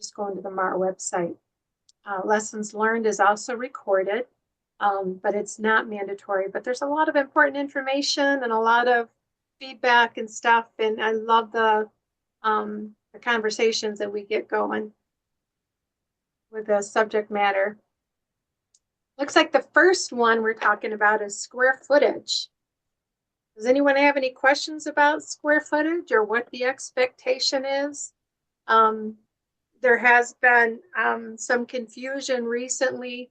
just going to the MAR website. Lessons learned is also recorded, but it's not mandatory. But there's a lot of important information and a lot of feedback and stuff. And I love the conversations that we get going with the subject matter. Looks like the first one we're talking about is square footage. Does anyone have any questions about square footage or what the expectation is? There has been some confusion recently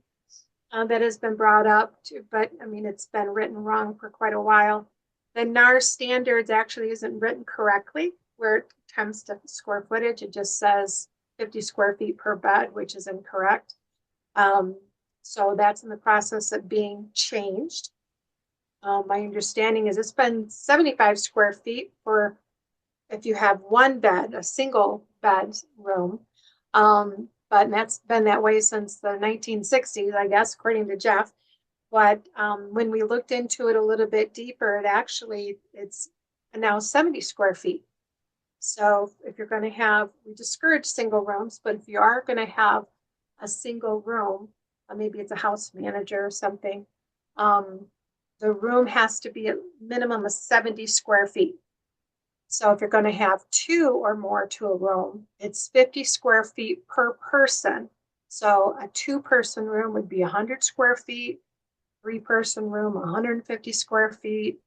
that has been brought up, but I mean, it's been written wrong for quite a while. The NAR standards actually isn't written correctly where it comes to square footage. It just says 50 square feet per bed, which is incorrect. So that's in the process of being changed. My understanding is it's been 75 square feet for if you have one bed, a single bed room. But that's been that way since the 1960s, I guess, according to Jeff. But when we looked into it a little bit deeper, it's now 70 square feet. So if you're going to have, we discourage single rooms, but if you are going to have a single room, maybe it's a house manager or something, the room has to be a minimum of 70 square feet. So if you're going to have two or more to a room, it's 50 square feet per person. So a two-person room would be 100 square feet, three-person room, 150 square feet,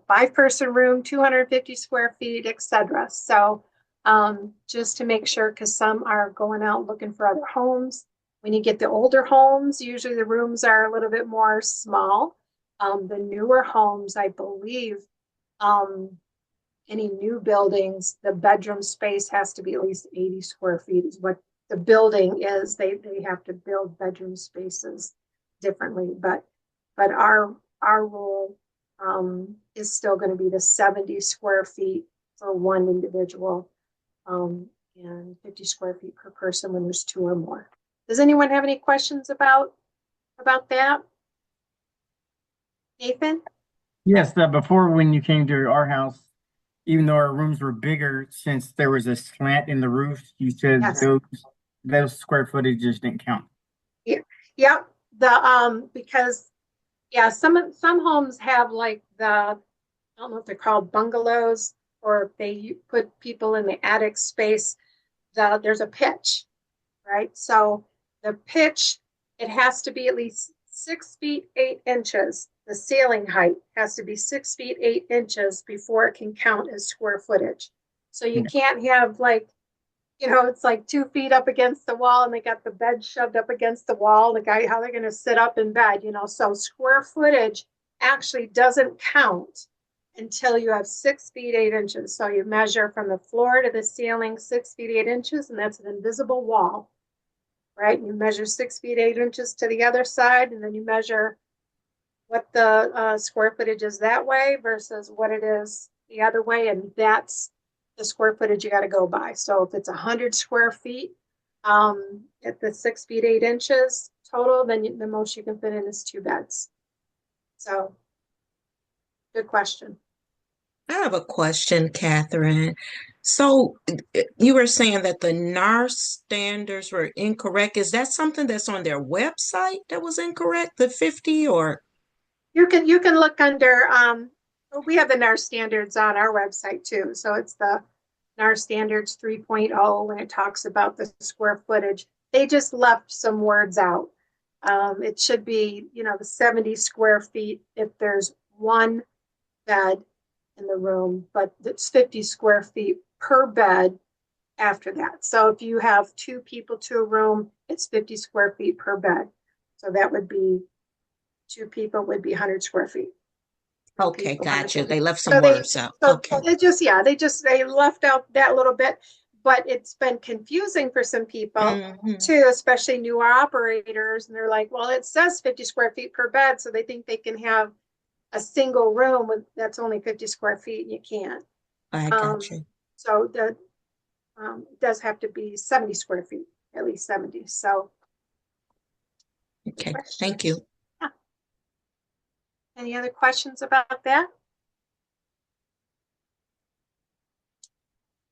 five-person room, 250 square feet, etc. So just to make sure, because some are going out looking for other homes. When you get the older homes, usually the rooms are a little bit more small. The newer homes, I believe, any new buildings, the bedroom space has to be at least 80 square feet is what the building is. They have to build bedroom spaces differently, but our rule is still going to be the 70 square feet for one individual and 50 square feet per person when there's two or more. Does anyone have any questions about that? Nathan? Yes, before when you came to our house, even though our rooms were bigger, since there was a slant in the roof, you said Yes. those square footages didn't count. Yeah. Yep. Because some homes have like I don't know if they're called bungalows or if they put people in the attic space. There's a pitch, right? So the pitch, it has to be at least 6 feet 8 inches. The ceiling height has to be 6 feet 8 inches before it can count as square footage. So you can't have like, it's like 2 feet up against the wall and they got the bed shoved up against the wall. The guy, how they're going to sit up in bed, so square footage actually doesn't count until you have 6 feet 8 inches. So you measure from the floor to the ceiling 6 feet 8 inches, and that's an invisible wall, right? You measure 6 feet 8 inches to the other side, and then you measure what the square footage is that way versus what it is the other way, and that's the square footage you got to go by. So if it's 100 square feet at the 6 feet 8 inches total, then the most you can fit in is 2 beds. So good question. I have a question, Catherine. So you were saying that the NAR standards were incorrect. Is that something that's on their website that was incorrect, the 50 or? You can look under, we have the NAR standards on our website too. So it's the NAR standards 3.0 when it talks about the square footage. They just left some words out. It should be, the 70 square feet if there's one bed in the room, but it's 50 square feet per bed after that. So if you have 2 people to a room, it's 50 square feet per bed. So that would be 2 people would be 100 square feet. Okay, gotcha. They left some So words out. Okay. They left out that little bit, but it's been confusing for some people too, especially newer operators. And they're like, well, it says 50 square feet per bed. So they think they can have a single room that's only 50 square feet, and you can't. I got you. So it does have to be 70 square feet, at least 70. So okay, thank you. Yeah. Any other questions about that?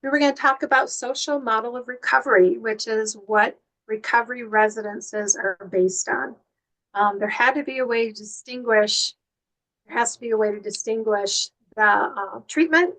we were going to talk about social model of recovery, which is what recovery residences are based on. There has to be a way to distinguish the treatment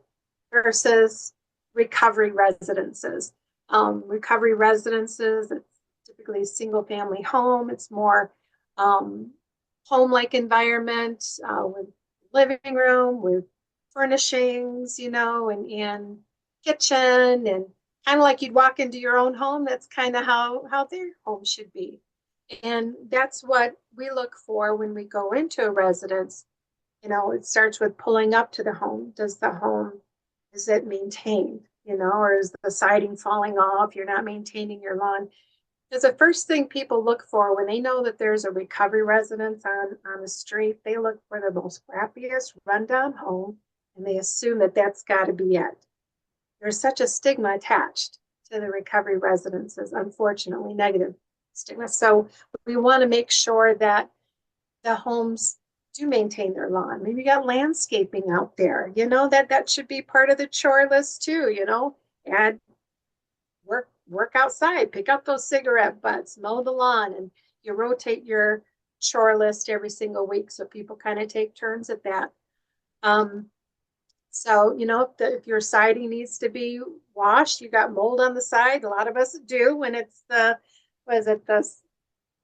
versus recovery residences. Recovery residences, it's typically a single family home. It's more home-like environment with living room, with furnishings, and kitchen, and kind of like you'd walk into your own home. That's kind of how their home should be. And that's what we look for when we go into a residence. It starts with pulling up to the home. Is it maintained? Or is the siding falling off? You're not maintaining your lawn. Because the first thing people look for when they know that there's a recovery residence on the street, they look for the most crappiest rundown home, and they assume that that's got to be it. There's such a stigma attached to the recovery residences, unfortunately, negative stigma. So we want to make sure that the homes do maintain their lawn. Maybe you got landscaping out there, that should be part of the chore list too, add work outside, pick up those cigarette butts, mow the lawn, and you rotate your chore list every single week. So people kind of take turns at that. So, if your siding needs to be washed, you got mold on the side. A lot of us do when it's the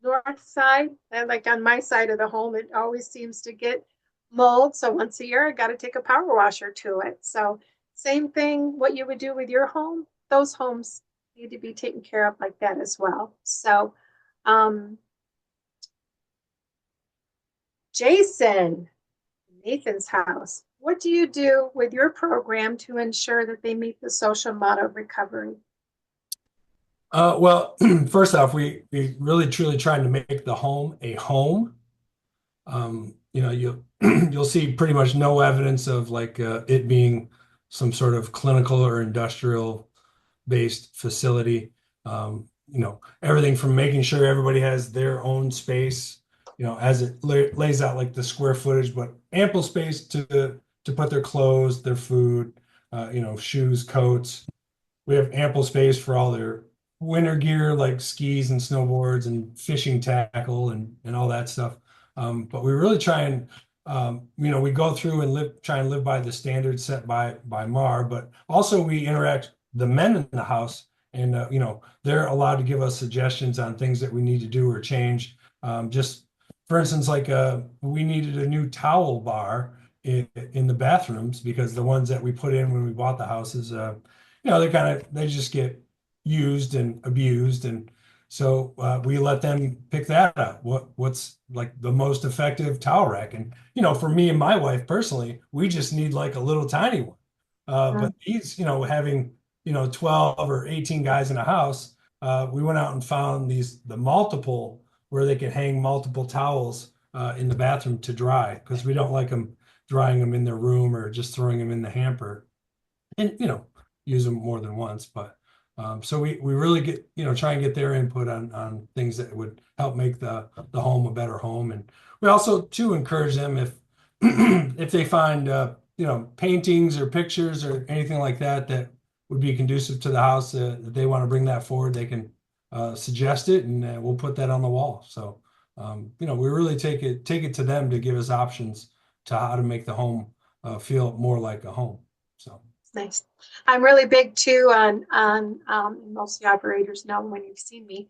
north side. And like on my side of the home, it always seems to get mold. So once a year, I got to take a power washer to it. So same thing, what you would do with your home, those homes need to be taken care of like that as well. So, Jason, Nathan's house, what do you do with your program to ensure that they meet the social model of recovery? Well, first off, we really truly trying to make the home a home. You'll see pretty much no evidence of like it being some sort of clinical or industrial based facility. Everything from making sure everybody has their own space, as it lays out like the square footage, but ample space to put their clothes, their food, shoes, coats. We have ample space for all their winter gear like skis and snowboards and fishing tackle and all that stuff. But we really try and we go through and try and live by the standards set by MAR, but also we interact the men in the house, and they're allowed to give us suggestions on things that we need to do or change. Just for instance, like we needed a new towel bar in the bathrooms because the ones that we put in when we bought the houses, they just get used and abused, and so we let them pick that up. What's like the most effective towel rack? And for me and my wife personally, we just need like a little tiny one. But these, having 12 or 18 guys in a house, we went out and found the multiple where they could hang multiple towels in the bathroom to dry, because we don't like them drying them in their room or just throwing them in the hamper, and use them more than once. But so we really get try and get their input on things that would help make the home a better home. And we also too encourage them, if if they find paintings or pictures or anything like that would be conducive to the house, that they want to bring that forward, they can suggest it, and we'll put that on the wall. So we really take it to them to give us options to how to make the home feel more like a home. So nice. I'm really big too on most of the operators know when you've seen me.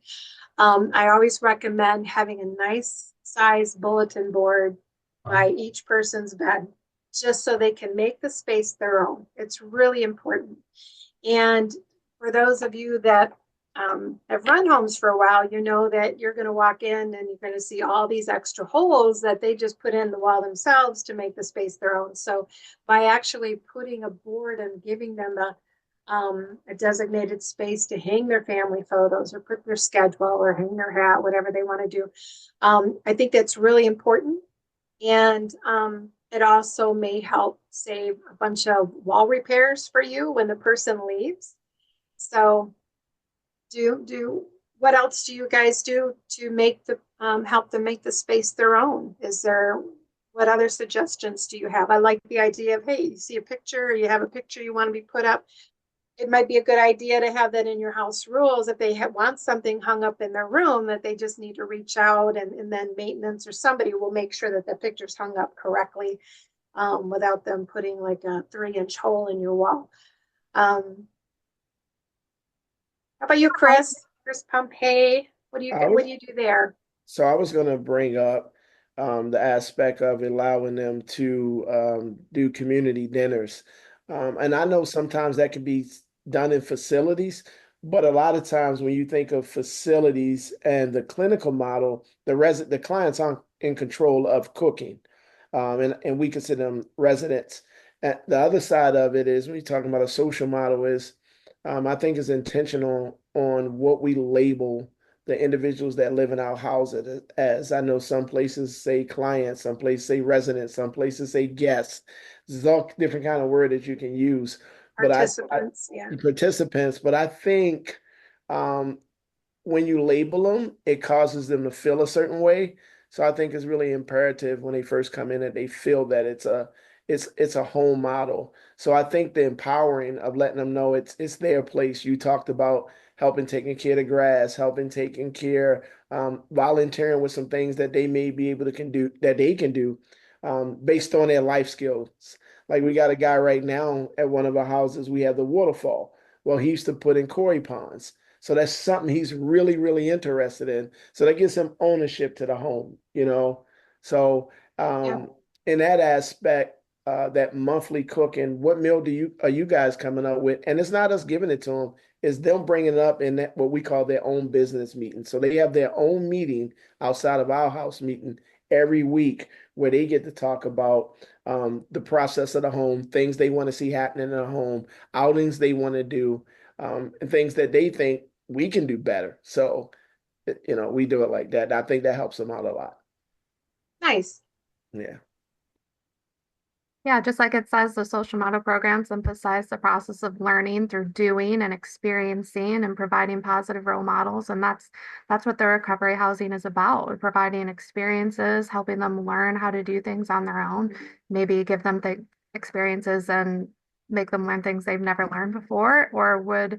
I always recommend having a nice size bulletin board by each person's bed, just so they can make the space their own. It's really important. And for those of you that have run homes for a while, you know that you're going to walk in and you're going to see all these extra holes that they just put in the wall themselves to make the space their own. So by actually putting a board and giving them a designated space to hang their family photos or put their schedule or hang their hat, whatever they want to do, I think that's really important. And it also may help save a bunch of wall repairs for you when the person leaves. So what else do you guys do to make the help them make the space their own? What other suggestions do you have? I like the idea of, hey, you see a picture, or you have a picture you want to be put up, it might be a good idea to have that in your house rules. If they want something hung up in their room, that they just need to reach out, and then maintenance or somebody will make sure that the picture's hung up correctly, without them putting like a 3-inch hole in your wall. How about you, Chris Pompey? I What was do you do there? So I was going to bring up the aspect of allowing them to do community dinners. And I know sometimes that can be done in facilities, but a lot of times when you think of facilities and the clinical model, the clients aren't in control of cooking. And we consider them residents. And the other side of it is when you're talking about a social model is I think is intentional on what we label the individuals that live in our houses. As I know some places say clients, some places say residents, some places say guests. There's all different kind of word that you can use, but I Participants, yeah. participants, but I think um, when you label them, it causes them to feel a certain way. So I think it's really imperative when they first come in that they feel that it's a home model. So I think the empowering of letting them know it's their place. You talked about helping taking care of the grass, helping taking care, volunteering with some things that they may be able to can do that they can do based on their life skills. Like we got a guy right now at one of our houses, we have the waterfall. Well, he used to put in koi ponds. So that's something he's really, really interested in. So that gives him ownership to the home, you know. So Yeah. in that aspect, that monthly cooking, what meal are you guys coming up with? And it's not us giving it to them, it's them bringing it up in that what we call their own business meeting. So they have their own meeting outside of our house meeting every week where they get to talk about the process of the home, things they want to see happening in the home, outings they want to do, and things that they think we can do better. So, we do it like that. I think that helps them out a lot. Nice. Yeah. Yeah, just like it says, the social model programs emphasize the process of learning through doing and experiencing and providing positive role models. And that's what the recovery housing is about, providing experiences, helping them learn how to do things on their own, maybe give them the experiences and make them learn things they've never learned before or would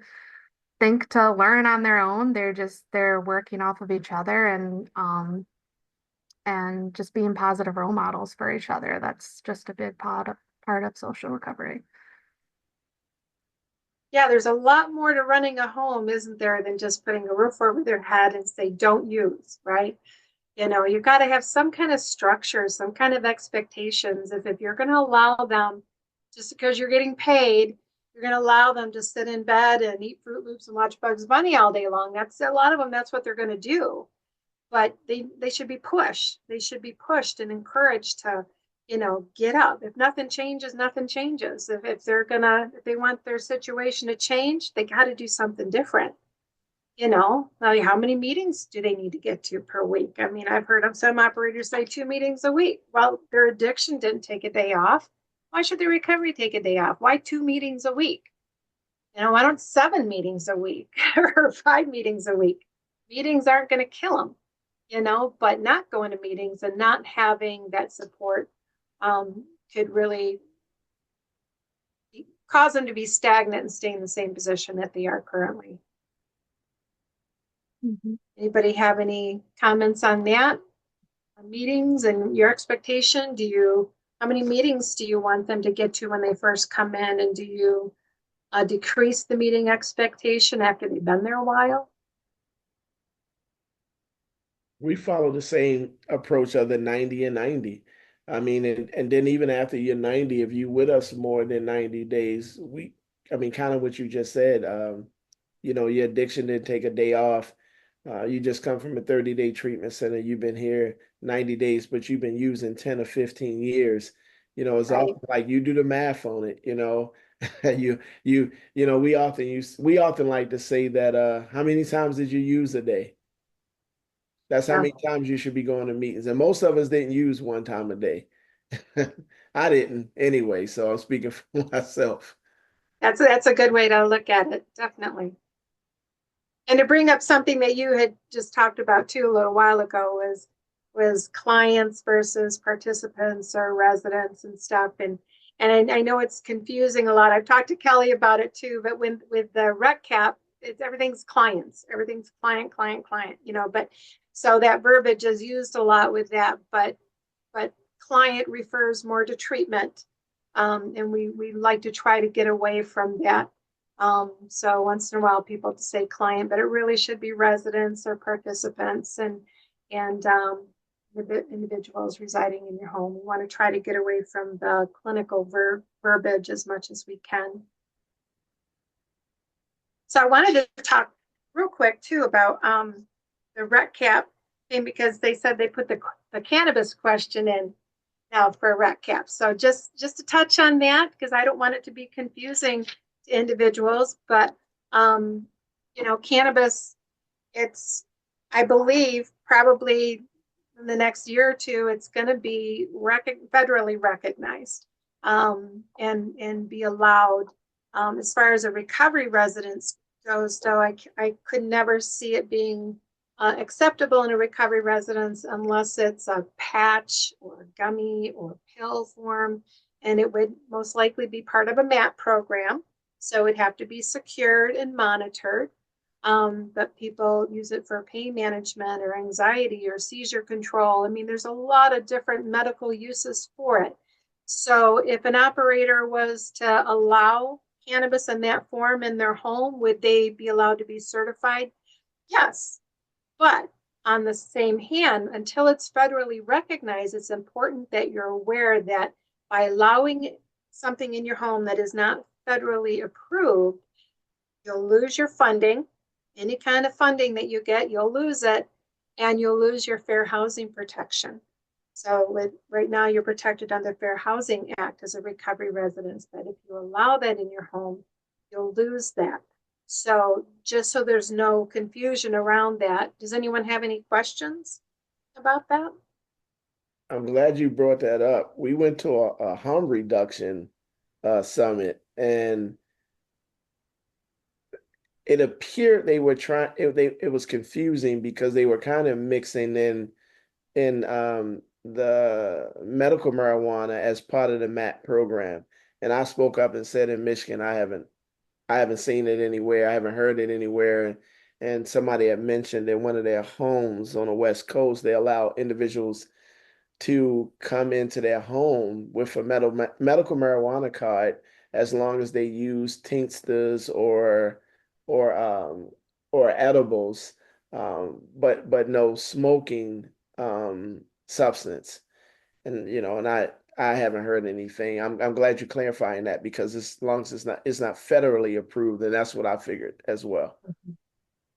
think to learn on their own. They're working off of each other and just being positive role models for each other. That's just a big part of social recovery. Yeah, there's a lot more to running a home, isn't there, than just putting a roof over their head and say, don't use, right? You've got to have some kind of structure, some kind of expectations. If you're going to allow them, just because you're getting paid, you're going to allow them to sit in bed and eat Fruit Loops and watch Bugs Bunny all day long. That's a lot of them. That's what they're going to do. But they should be pushed. They should be pushed and encouraged to, get up. If nothing changes, nothing changes. If they want their situation to change, they got to do something different. Like how many meetings do they need to get to per week? I mean, I've heard of some operators say 2 meetings a week. Well, their addiction didn't take a day off. Why should their recovery take a day off? Why 2 meetings a week? Why don't 7 meetings a week or 5 meetings a week? Meetings aren't going to kill them, but not going to meetings and not having that support could really cause them to be stagnant and stay in the same position that they are currently. Mm-hmm. Anybody have any comments on that? On meetings and your expectation? How many meetings do you want them to get to when they first come in? And do you decrease the meeting expectation after they've been there a while? We follow the same approach of the 90 and 90. I mean, and then even after you're 90, if you with us more than 90 days, I mean, kind of what you just said, your addiction didn't take a day off. You just come from a 30-day treatment center. You've been here 90 days, but you've been using 10 or 15 years. It's Right. often like you do the math on it, we often like to say that how many times did you use a day? That's how Yeah. many times you should be going to meetings. And most of us didn't use one time a day. I didn't anyway, so I'm speaking for myself. That's a good way to look at it, definitely. And to bring up something that you had just talked about too a little while ago was clients versus participants or residents and stuff. And And I know it's confusing a lot. I've talked to Kelly about it too, but with the rec cap, it's everything's clients, everything's client, client, client, but so that verbiage is used a lot with that, but client refers more to treatment. And we like to try to get away from that. So once in a while people say client, but it really should be residents or participants and individuals residing in your home. We want to try to get away from the clinical verbiage as much as we can. So I wanted to talk real quick too about the rec cap thing, because they said they put the cannabis question in now for a rec cap. So just to touch on that, because I don't want it to be confusing to individuals, but cannabis, it's, I believe, probably in the next year or two, it's going to be federally recognized and be allowed. As far as a recovery residence goes, though, I could never see it being acceptable in a recovery residence unless it's a patch or gummy or pill form, and it would most likely be part of a MAT program. So it'd have to be secured and monitored. But people use it for pain management or anxiety or seizure control. I mean, there's a lot of different medical uses for it. So if an operator was to allow cannabis in that form in their home, would they be allowed to be certified? Yes. But on the same hand, until it's federally recognized, it's important that you're aware that by allowing something in your home that is not federally approved, you'll lose your funding. Any kind of funding that you get, you'll lose it, and you'll lose your fair housing protection. So right now, you're protected under Fair Housing Act as a recovery residence, but if you allow that in your home, you'll lose that. So just so there's no confusion around that, does anyone have any questions about that? I'm glad you brought that up. We went to a harm reduction summit, and it appeared they were trying. It was confusing because they were kind of mixing in the medical marijuana as part of the MAT program. And I spoke up and said, in Michigan, I haven't seen it anywhere. I haven't heard it anywhere. And somebody had mentioned in one of their homes on the West Coast, they allow individuals to come into their home with a medical marijuana card as long as they use tinctures or or edibles, but no smoking substance. And and I haven't heard anything. I'm glad you're clarifying that, because as long as it's not federally approved, then that's what I figured as well.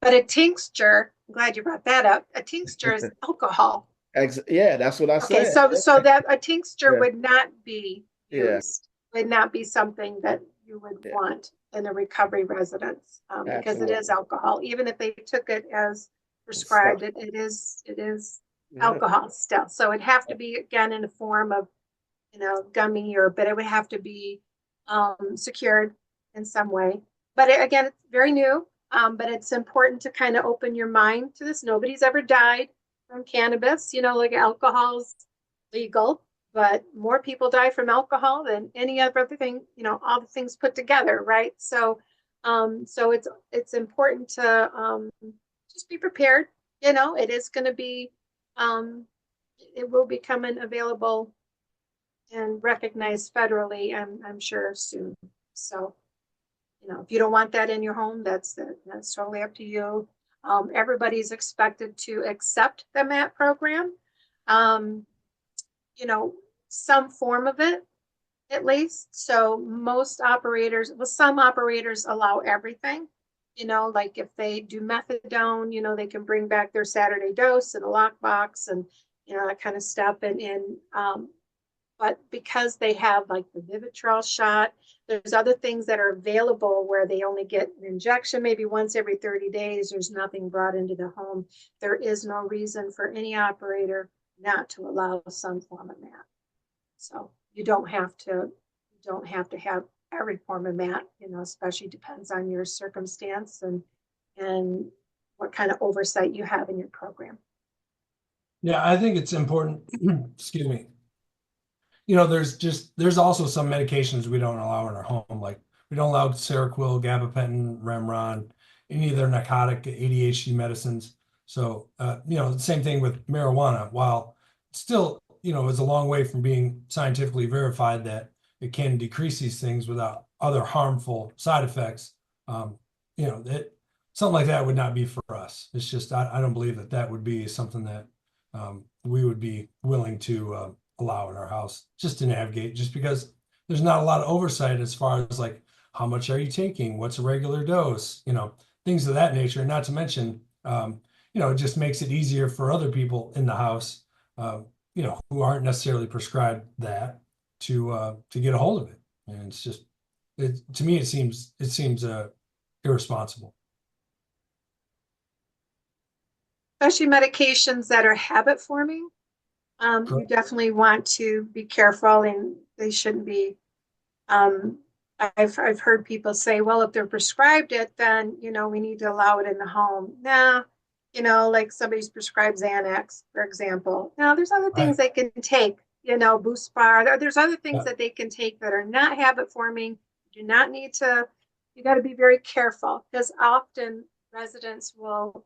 But a tincture, I'm glad you brought that up. A tincture is alcohol. Yeah, that's what I Okay, said. so that a tincture Yeah. would not be Yeah. used, would not be something that you would Yeah. want in a recovery residence, because it is Absolutely. alcohol. Even if they took it as prescribed, it is Yeah. alcohol still. So it'd have to be, again, in a form of gummy, but it would have to be secured in some way. But again, it's very new, but it's important to kind of open your mind to this. Nobody's ever died from cannabis. Like alcohol's legal, but more people die from alcohol than any other thing, all the things put together, right? So it's important to just be prepared. It is going to be it will be coming available and recognized federally, I'm sure soon. So, if you don't want that in your home, that's totally up to you. Everybody's expected to accept the MAT program, some form of it, at least. So some operators allow everything. Like if they do methadone, they can bring back their Saturday dose in a lockbox and that kind of stuff. But because they have like the Vivitrol shot, there's other things that are available where they only get an injection maybe once every 30 days. There's nothing brought into the home. There is no reason for any operator not to allow some form of MAT. So you don't have to have every form of MAT, especially depends on your circumstance and what kind of oversight you have in your program. Yeah, I think it's important, excuse me, there's also some medications we don't allow in our home. Like we don't allow Seroquel, gabapentin, Remron, any of their narcotic ADHD medicines. So, the same thing with marijuana. While still, is a long way from being scientifically verified that it can decrease these things without other harmful side effects. That something like that would not be for us. It's just I don't believe that would be something that we would be willing to allow in our house just to navigate, just because there's not a lot of oversight as far as like how much are you taking, what's a regular dose, things of that nature. Not to mention, it just makes it easier for other people in the house, who aren't necessarily prescribed that to get a hold of it. And it's just, to me, it seems irresponsible. Especially medications that are habit forming. You Correct. definitely want to be careful, and they shouldn't be. I've heard people say, well, if they're prescribed it, then we need to allow it in the home. Nah, like somebody's prescribed Xanax, for example. Now there's other things Right. they can take, Boost Bar. There's other things Yeah. that they can take that are not habit forming. You do not need to. You got to be very careful, because often residents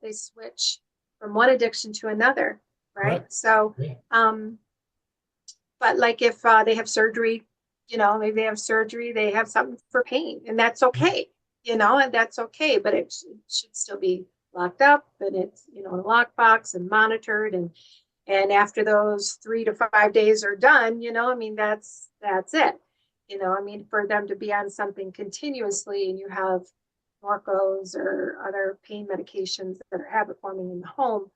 they switch from one addiction to another, right? Correct. So, Yeah. but like if they have surgery, maybe they have surgery, they have something for pain, and that's okay, and that's okay, but it should still be locked up, and it's, in a lockbox and monitored, and after those 3 to 5 days are done, that's it. For them to be on something continuously, and you have Norcos or other pain medications that are habit forming in the home,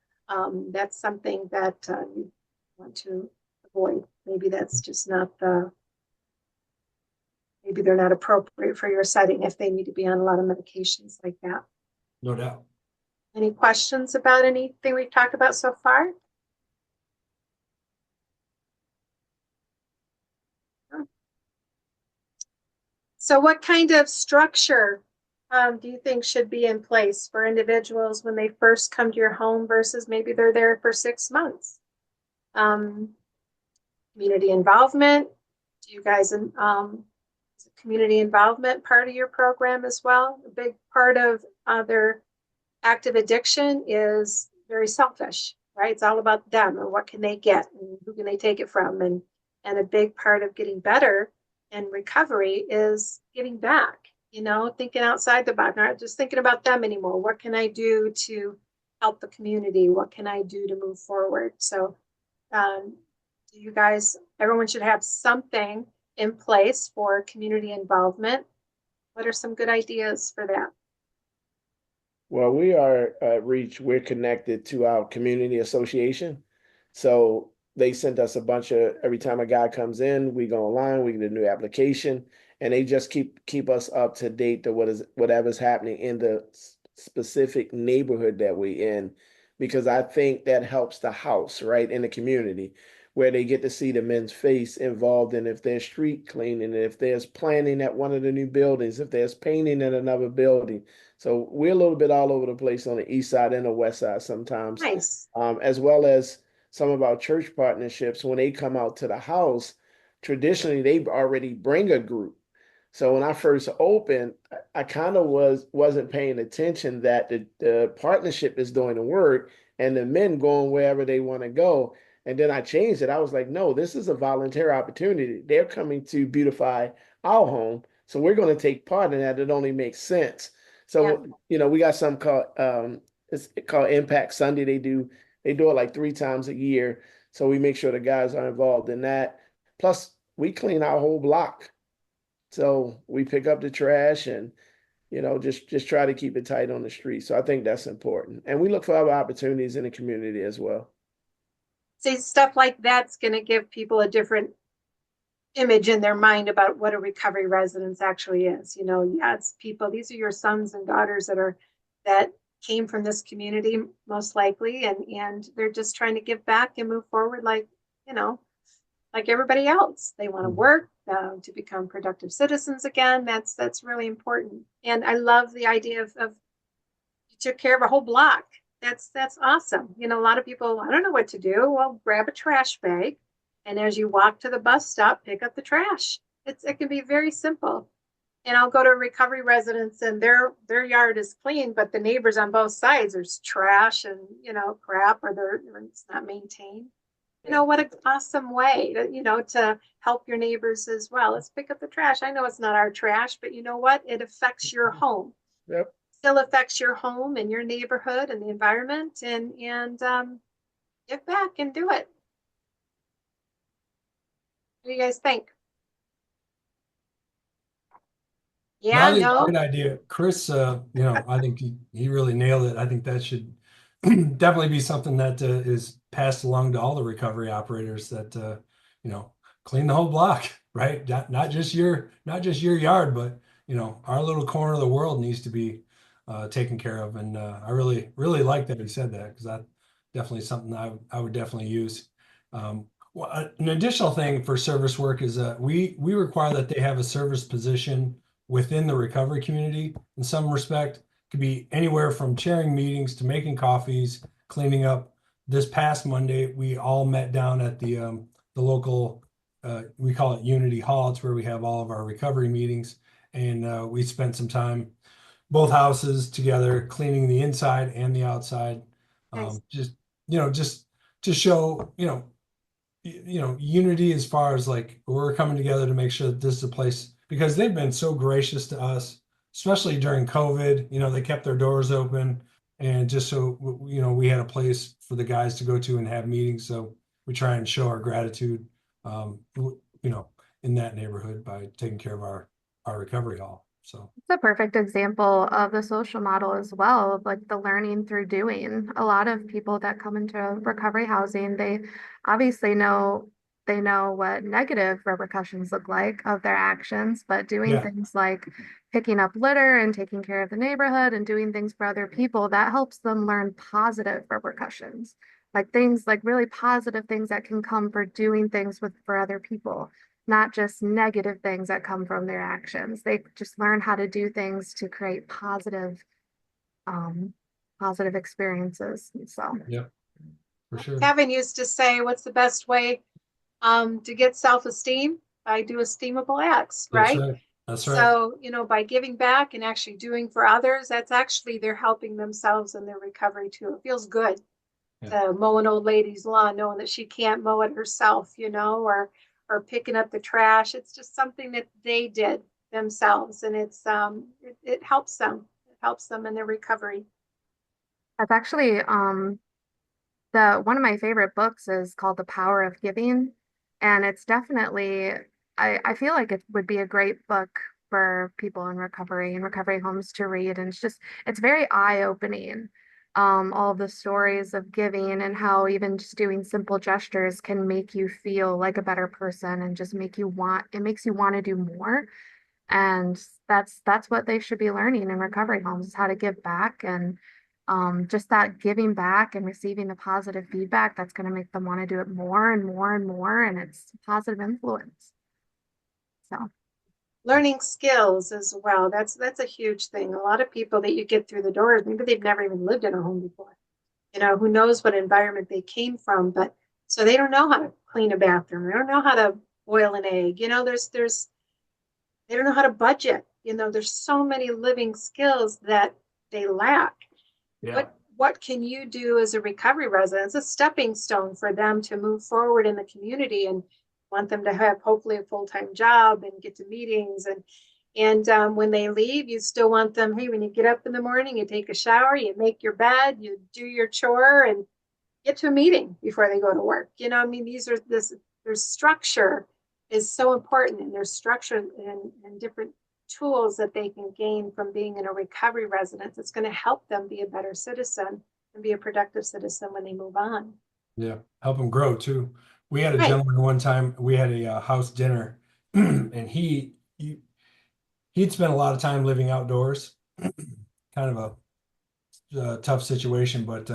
that's something that you want to avoid. Maybe that's just not maybe they're not appropriate for your setting if they need to be on a lot of medications like that. No doubt. Any questions about anything we've talked about so far? So what kind of structure do you think should be in place for individuals when they first come to your home versus maybe they're there for 6 months? Community involvement. Do you guys, is community involvement part of your program as well? A big part of their active addiction is very selfish, right? It's all about them and what can they get and who can they take it from. And a big part of getting better and recovery is giving back, thinking outside the box, not just thinking about them anymore. What can I do to help the community? What can I do to move forward? So do you guys, everyone should have something in place for community involvement. What are some good ideas for that? Well, we are at Reach. We're connected to our community association. So they sent us a bunch of, every time a guy comes in, we go online, we get a new application, and they just keep us up to date to whatever's happening in the specific neighborhood that we in, because I think that helps the house, right, in the community, where they get to see the men's face involved in if there's street cleaning, if there's planning at one of the new buildings, if there's painting in another building. So we're a little bit all over the place on the east side and the west side sometimes, Nice. as well as some of our church partnerships. When they come out to the house, traditionally they already bring a group. So when I first opened, I kind of wasn't paying attention that the partnership is doing the work and the men going wherever they want to go. And then I changed it. I was like, no, this is a volunteer opportunity. They're coming to beautify our home. So we're going to take part in that. It only makes sense. Yeah. So, we got something called it's called Impact Sunday. They do it like 3 times a year. So we make sure the guys are involved in that. Plus, we clean our whole block. So we pick up the trash and, just try to keep it tight on the street. So I think that's important. And we look for other opportunities in the community as well. See, stuff like that's going to give people a different image in their mind about what a recovery residence actually is. Yeah, it's people, these are your sons and daughters that came from this community, most likely, and they're just trying to give back and move forward like everybody else. They want to work to become productive citizens again. That's really important. And I love the idea of you took care of a whole block. That's awesome. A lot of people, I don't know what to do. Well, grab a trash bag And as you walk to the bus stop, pick up the trash. It can be very simple. And I'll go to a recovery residence and their yard is clean, but the neighbors on both sides, there's trash and, crap, or it's not maintained. What an awesome way to help your neighbors as well. Let's pick up the trash. I know it's not our trash, but you know what? It affects your home. Yep. Still affects your home and your neighborhood and the environment, and give back and do it. What do you guys think? No, I Yeah, think it's a no. great idea. Chris, I think he really nailed it. I think that should definitely be something that is passed along to all the recovery operators that, clean the whole block, right? Not just your yard, but, our little corner of the world needs to be taken care of. And I really, really like that he said that, because that definitely something I would definitely use. Well, an additional thing for service work is we require that they have a service position within the recovery community. In some respect, could be anywhere from chairing meetings to making coffees, cleaning up. This past Monday, we all met down at the local, we call it Unity Hall. It's where we have all of our recovery meetings, and we spent some time, both houses together, cleaning the inside and the outside. Nice. Just to show, unity as far as like we're coming together to make sure that this is a place, because they've been so gracious to us, especially during COVID. They kept their doors open, and just so we had a place for the guys to go to and have meetings. So we try and show our gratitude, in that neighborhood by taking care of our recovery hall. So It's a perfect example of the social model as well, of like the learning through doing. A lot of people that come into recovery housing, they obviously know what negative repercussions look like of their actions, but doing yeah, things like picking up litter and taking care of the neighborhood and doing things for other people, that helps them learn positive repercussions. Like things like really positive things that can come for doing things for other people, not just negative things that come from their actions. They just learn how to do things to create um, positive experiences. And so yeah, for sure. Kevin used to say, what's the best way to get self-esteem? By do esteemable acts, That's right? right. That's right. So, by giving back and actually doing for others, that's actually they're helping themselves in their recovery too. It feels good to mow an old lady's lawn knowing that she can't mow it herself, or picking up the trash. It's just something that they did themselves, and it helps them. It helps them in their recovery. that's actually the one of my favorite books is called The Power of Giving. And it's definitely I feel like it would be a great book for people in recovery homes to read. And it's very eye-opening. All of the stories of giving and how even just doing simple gestures can make you feel like a better person and just it makes you want to do more. And that's what they should be learning in recovery homes is how to give back and just that giving back and receiving the positive feedback that's going to make them want to do it more and more and more. And it's a positive influence. So Learning skills as well. That's a huge thing. A lot of people that you get through the doors, maybe they've never even lived in a home before. Who knows what environment they came from, but so they don't know how to clean a bathroom. They don't know how to boil an egg. There's they don't know how to budget. There's so many living skills that they lack. Yeah. What can you do as a recovery resident? It's a stepping stone for them to move forward in the community, and want them to have hopefully a full-time job and get to meetings, and when they leave, you still want them, hey, when you get up in the morning, you take a shower, you make your bed, you do your chore, and get to a meeting before they go to work. There's structure is so important, and there's structure and different tools that they can gain from being in a recovery residence. It's going to help them be a better citizen and be a productive citizen when they move on. Yeah, help them grow too. We had a Right. gentleman one time, we had a house dinner, and he'd spent a lot of time living outdoors, kind of a tough situation, but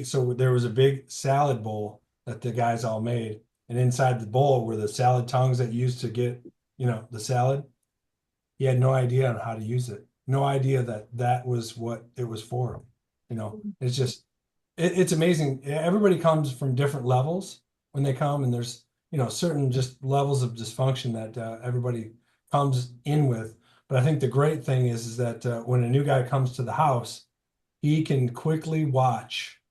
so there was a big salad bowl that the guys all made, and inside the bowl were the salad tongs that you used to get, the salad. He had no idea on how to use it, no idea that that was what it was for. It's just it's amazing. Everybody comes from different levels when they come, and there's certain just levels of dysfunction that everybody comes in with. But I think the great thing is that when a new guy comes to the house, he can quickly watch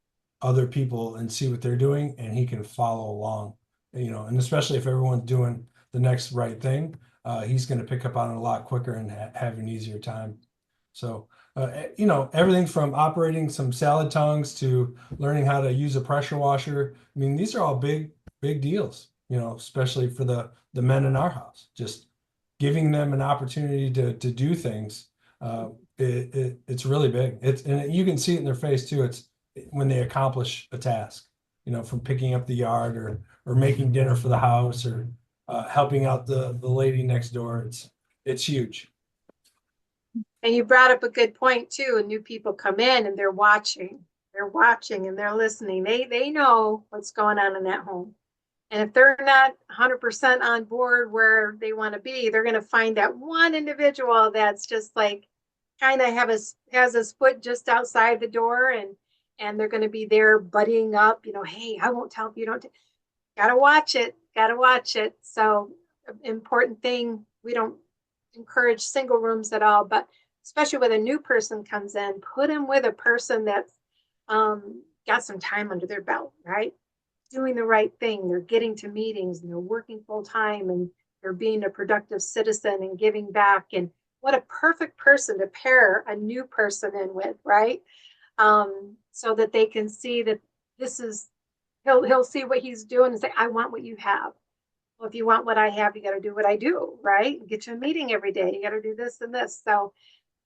other people and see what they're doing, and he can follow along. And especially if everyone's doing the next right thing, he's going to pick up on it a lot quicker and have an easier time. So, everything from operating some salad tongues to learning how to use a pressure washer. I mean, these are all big, big deals, especially for the men in our house. Just giving them an opportunity to do things. It's really big. And you can see it in their face too. It's when they accomplish a task, from picking up the yard or making dinner for the house or helping out the lady next door. It's huge. And you brought up a good point too. And new people come in and they're watching and they're listening. They know what's going on in that home. And if they're not 100% on board where they want to be, they're going to find that one individual that's just like kind of has his foot just outside the door, and they're going to be there buddying up. Hey, I won't tell if you don't. Gotta watch it. Gotta watch it. So important thing. We don't encourage single rooms at all, but especially when a new person comes in, put them with a person that's got some time under their belt, right? Doing the right thing. They're getting to meetings and they're working full time and they're being a productive citizen and giving back. And what a perfect person to pair a new person in with, right? So that they can see that this is, he'll see what he's doing and say, I want what you have. Well, if you want what I have, you got to do what I do, right? Get you a meeting every day. You got to do this and this. So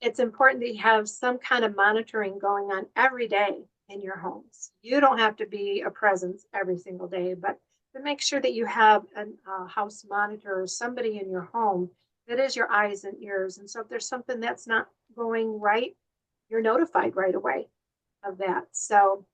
it's important that you have some kind of monitoring going on every day in your homes. You don't have to be a presence every single day, but to make sure that you have a house monitor or somebody in your home that is your eyes and ears. And so if there's something that's not going right, you're notified right away of that. So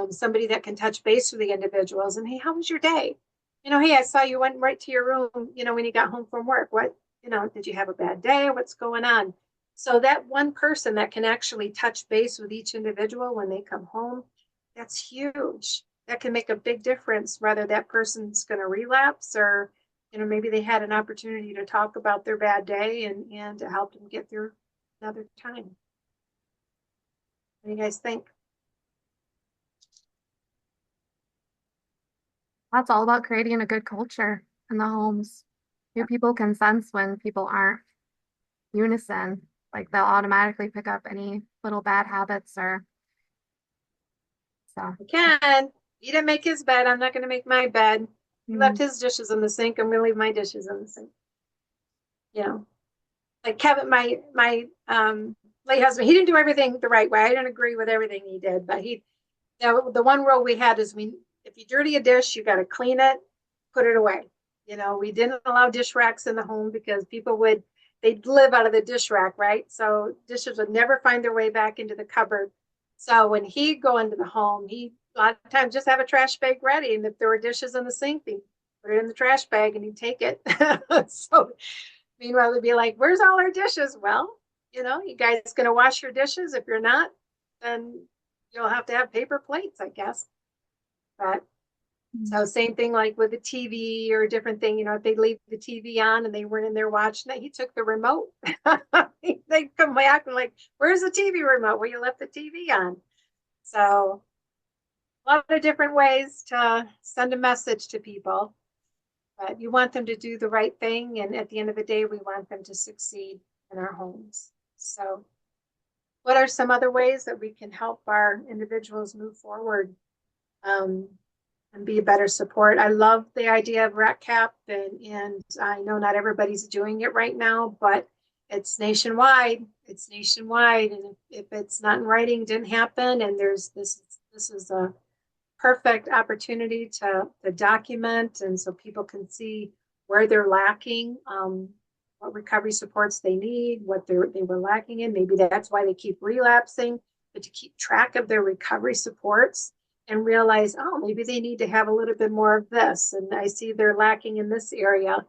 somebody that can touch base with the individuals and, hey, how was your day? Hey, I saw you went right to your room, when you got home from work. What, did you have a bad day? What's going on? So that one person that can actually touch base with each individual when they come home, that's huge. That can make a big difference, whether that person's going to relapse or, maybe they had an opportunity to talk about their bad day and to help them get through another time. What do you guys think? That's all about creating a good culture in the homes. New people can sense when people aren't unison. Like they'll automatically pick up any little bad habits or so. I can. He didn't make his bed. I'm not going to make my bed. He left his dishes in the sink. I'm going to leave my dishes in the sink. Like Kevin, my late husband, he didn't do everything the right way. I didn't agree with everything he did, but the one rule we had is if you dirty a dish, you got to clean it, put it away. We didn't allow dish racks in the home because they'd live out of the dish rack, right? So dishes would never find their way back into the cupboard. So when he'd go into the home, he a lot of times just have a trash bag ready. And if there were dishes in the sink, he'd put it in the trash bag and he'd take it. So meanwhile, they'd be like, where's all our dishes? Well, you guys going to wash your dishes? If you're not, then you'll have to have paper plates, I guess. But so same thing like with the TV or a different thing, if they leave the TV on and they weren't in there watching it, he took the remote. They come back and like, where's the TV remote? Well, you left the TV on. So a lot of different ways to send a message to people, but you want them to do the right thing. And at the end of the day, we want them to succeed in our homes. So what are some other ways that we can help our individuals move forward? And be a better support. I love the idea of RACCAP, and I know not everybody's doing it right now, but it's nationwide. It's nationwide, and if it's not in writing, didn't happen. And this is a perfect opportunity to document, and so people can see where they're lacking, what recovery supports they need, what they were lacking in. Maybe that's why they keep relapsing, but to keep track of their recovery supports and realize, oh, maybe they need to have a little bit more of this. And I see they're lacking in this area.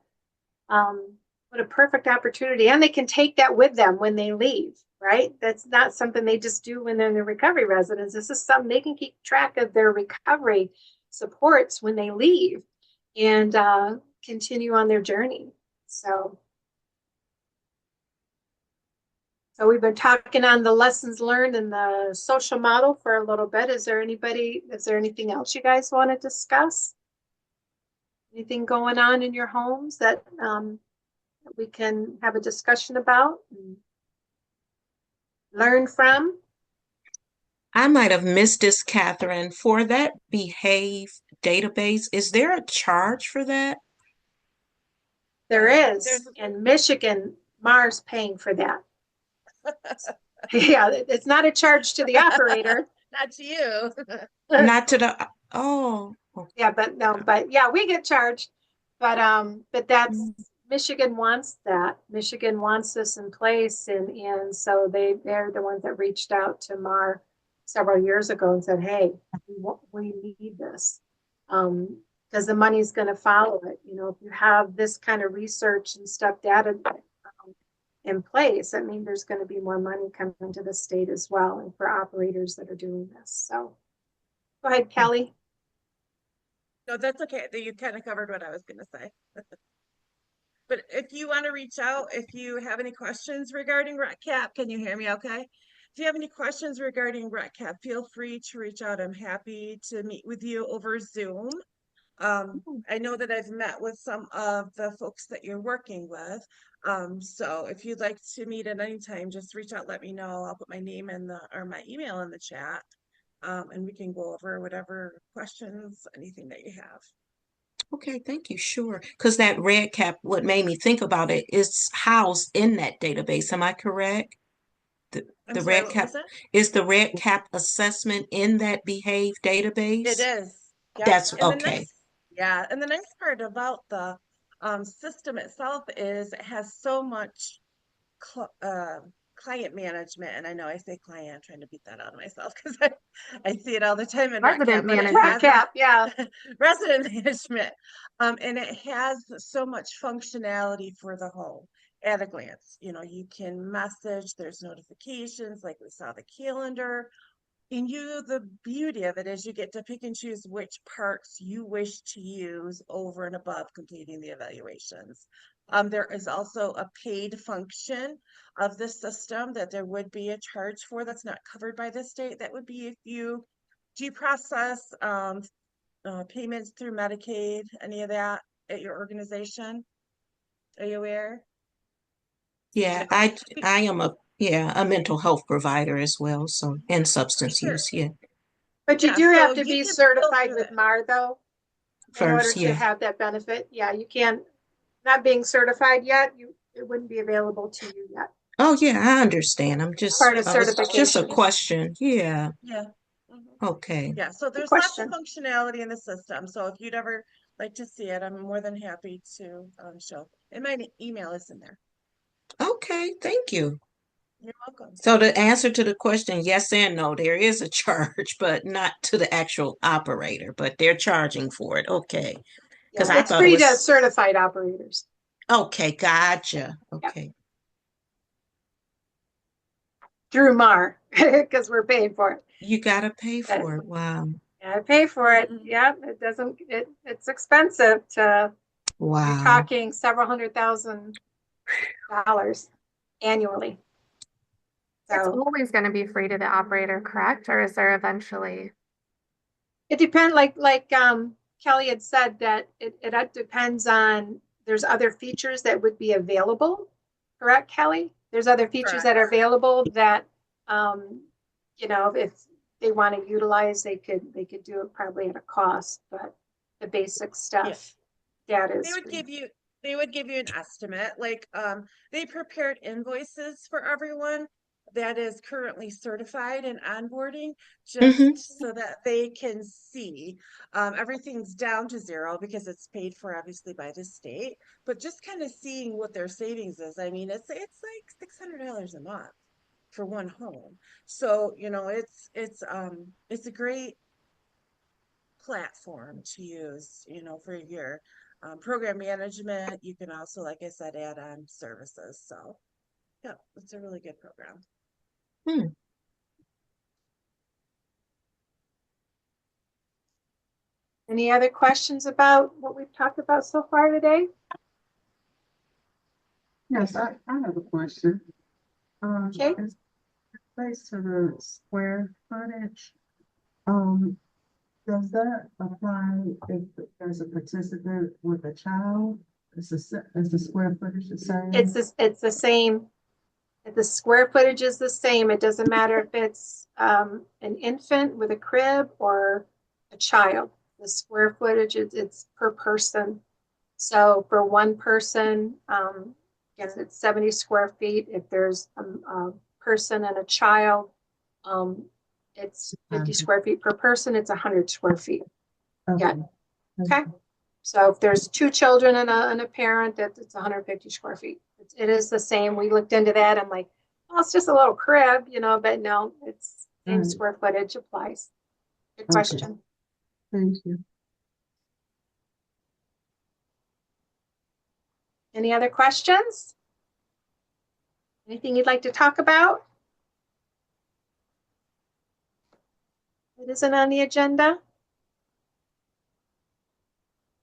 What a perfect opportunity. And they can take that with them when they leave, right? That's not something they just do when they're in the recovery residence. This is something they can keep track of their recovery supports when they leave. and continue on their journey. So we've been talking on the lessons learned and the social model for a little bit. Is there anything else you guys want to discuss? Anything going on in your homes that we can have a discussion about and learn from? I might have missed this, Catherine. For that Behave database, is there a charge for that? There is. There's In Michigan, Mars paying for that. Yeah, it's not a charge to the operator. not to you. Not to the, oh, Yeah, but yeah, we get charged. But that's Michigan wants that. Michigan wants this in place, and so they're the ones that reached out to Mar several years ago and said, "Hey, we need this." Because the money's going to follow it. You know, if you have this kind of research and stuff data in place, I mean, there's going to be more money coming to the state as well, and for operators that are doing this. So, go ahead, Kelly. No, that's okay. You kind of covered what I was going to say. But if you want to reach out, if you have any questions regarding RECCAP, can you hear me okay? If you have any questions regarding RECCAP, feel free to reach out. I'm happy to meet with you over Zoom. I know that I've met with some of the folks that you're working with. So if you'd like to meet at any time, just reach out, let me know. I'll put my name or my email in the chat. And we can go over whatever questions, anything that you have. okay, thank you. Sure. Because that red cap, what made me think about it is housed in that database. Am I correct? I'm The sorry, red what cap was that? is the red cap assessment in that Behave database? It is. Yep. That's And the okay. and the nice part about the system itself is it has so much client management, and I know I say client, I'm trying to beat that out of myself because I see it all the time in Resident RECCAP, but it management. has RECCAP, yeah. resident management, and it has so much functionality for the home at a glance. You know, you can message, there's notifications, like we saw the calendar. And the beauty of it is you get to pick and choose which parts you wish to use over and above completing the evaluations. There is also a paid function of the system that there would be a charge for that's not covered by the state. That would be if do you process payments through Medicaid, any of that at your organization? Are you aware? Yeah, Okay. I am a mental health provider as well, so and substance Sure. use, yeah. But you Yeah, do have so to you be can still certified do with it. MAR though, in order First, to yeah. have that benefit. Yeah, you can't, not being certified yet, it wouldn't be available to you yet. Oh yeah, I understand. I'm just Part of it's just a certification. question. Yeah. Yeah. Mhm. Okay. Yeah, so Good there's lots of question. functionality in the system. So if you'd ever like to see it, I'm more than happy to show. And my email is in there. Okay, thank you. You're welcome. So the answer to the question, yes and no, there is a charge, but not to the actual operator, but they're charging for it. Okay. Because Yeah, I it's thought it free to was certified operators. okay, gotcha. Yeah. Okay. Through MAR, because we're paying for it. You gotta pay for it. Wow. Yeah, pay for it. Mhm. Yeah, it's expensive you're Wow. talking several $100,000 annually. It's So always going to be free to the operator, correct? Or is there eventually? it depends, like Kelly had said, that it depends on, there's other features that would be available, correct, Kelly? There's other features that are available that, you know, if they want to utilize, they could do it probably at a cost, but the basic stuff, that They is would free. give you an estimate. Like they prepared invoices for everyone that is currently certified in onboarding, Mm-hmm. just so that they can see everything's down to zero because it's paid for obviously by the state, but just kind of seeing what their savings is. I mean, it's like $600 a month for one home. So, you know, it's a great platform to use, you know, for your program management. You can also, like I said, add on services. So, yeah, it's a really good program. Any other questions about what we've talked about so far today? Yes, I have a question. Okay. As it relates to the square footage, um, does that apply if there's a participant with a child? Is the square footage the same? It's the same. The square footage is the same. It doesn't matter if it's an infant with a crib or a child. The square footage it's per person. So for one person, yes, it's 70 square feet. If there's a person and a child, it's 50 square feet per person. It's 100 square feet. Okay. Yeah. Okay. So if there's two children and a parent, it's 150 square feet. It is the same. We looked into that. I'm like, well, it's just a little crib, but no, it's same Right. square footage applies. Good Okay. question. Thank you. Any other questions? Anything you'd like to talk about? It isn't on the agenda.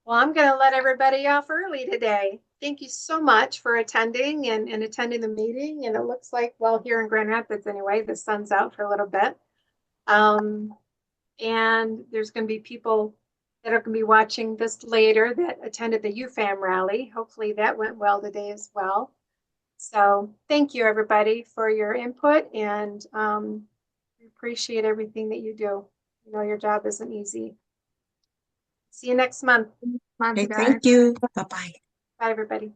Well, I'm going to let everybody off early today. Thank you so much for attending and attending the meeting. And it looks like, well, here in Grand Rapids anyway, the sun's out for a little bit. And there's going to be people that are going to be watching this later that attended the UFAM rally. Hopefully that went well today as well. So thank you, everybody, for your input, and we appreciate everything that you do. Your job isn't easy. See you next month. Month, Okay, guys. thank you. Bye-bye. Bye, everybody.